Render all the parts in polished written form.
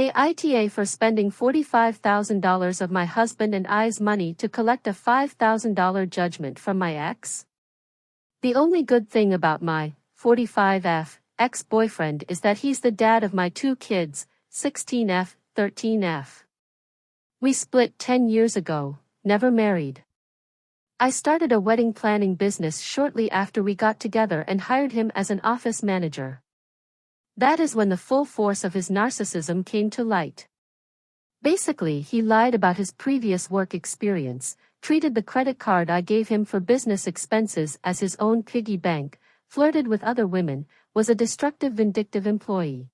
pay ITA for spending $45,000 of my husband and I's money to collect a $5,000 judgment from my ex? The only good thing about my 45F ex-boyfriend is that he's the dad of my 2 kids, 16F, 13F. We split 10 years ago, never married. I started a wedding planning business shortly after we got together and hired him as an office manager. That is when the full force of his narcissism came to light. Basically, he lied about his previous work experience, treated the credit card I gave him for business expenses as his own piggy bank, flirted with other women, was a destructive, vindictive employee.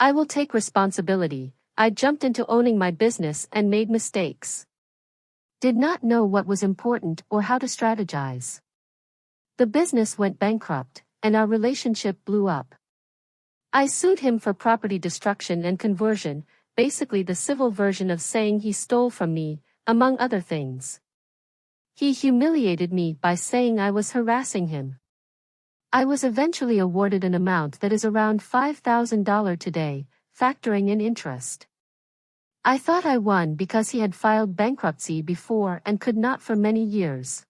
I will take responsibility. I jumped into owning my business and made mistakes. Did not know what was important or how to strategize. The business went bankrupt, and our relationship blew up. I sued him for property destruction and conversion, basically the civil version of saying he stole from me, among other things. He humiliated me by saying I was harassing him. I was eventually awarded an amount that is around $5,000 today, factoring in interest. I thought I won because he had filed bankruptcy before and could not for many years.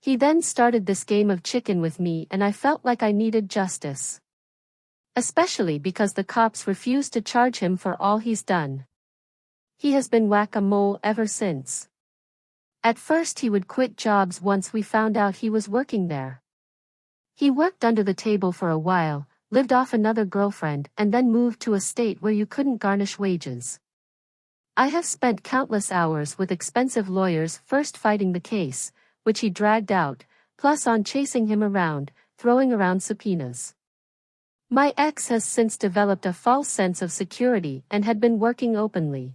He then started this game of chicken with me and I felt like I needed justice. Especially because the cops refused to charge him for all he's done. He has been whack-a-mole ever since. At first he would quit jobs once we found out he was working there. He worked under the table for a while, lived off another girlfriend and then moved to a state where you couldn't garnish wages. I have spent countless hours with expensive lawyers first fighting the case, which he dragged out, plus on chasing him around, throwing around subpoenas. My ex has since developed a false sense of security and had been working openly.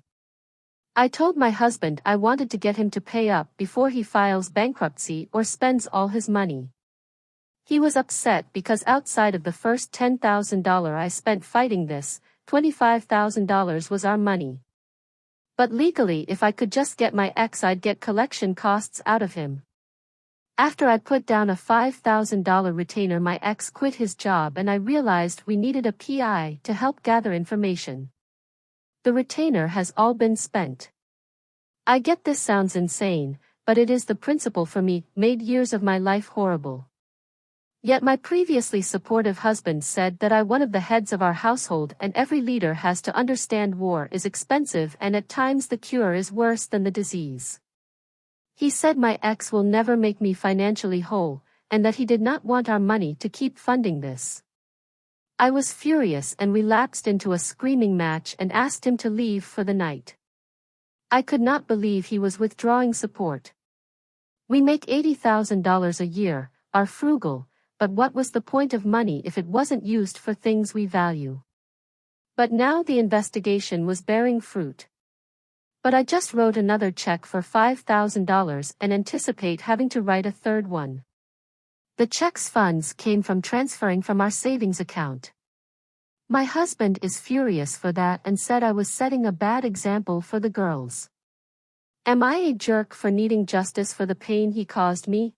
I told my husband I wanted to get him to pay up before he files bankruptcy or spends all his money. He was upset because outside of the first $10,000 I spent fighting this, $25,000 was our money. But legally, if I could just get my ex, I'd get collection costs out of him. After I put down a $5,000 retainer, my ex quit his job and I realized we needed a PI to help gather information. The retainer has all been spent. I get this sounds insane, but it is the principle for me, made years of my life horrible. Yet my previously supportive husband said that I'm one of the heads of our household and every leader has to understand war is expensive and at times the cure is worse than the disease. He said my ex will never make me financially whole, and that he did not want our money to keep funding this. I was furious and we lapsed into a screaming match and asked him to leave for the night. I could not believe he was withdrawing support. We make $80,000 a year, are frugal, but what was the point of money if it wasn't used for things we value? But now the investigation was bearing fruit. But I just wrote another check for $5,000 and anticipate having to write a third one. The check's funds came from transferring from our savings account. My husband is furious for that and said I was setting a bad example for the girls. Am I a jerk for needing justice for the pain he caused me?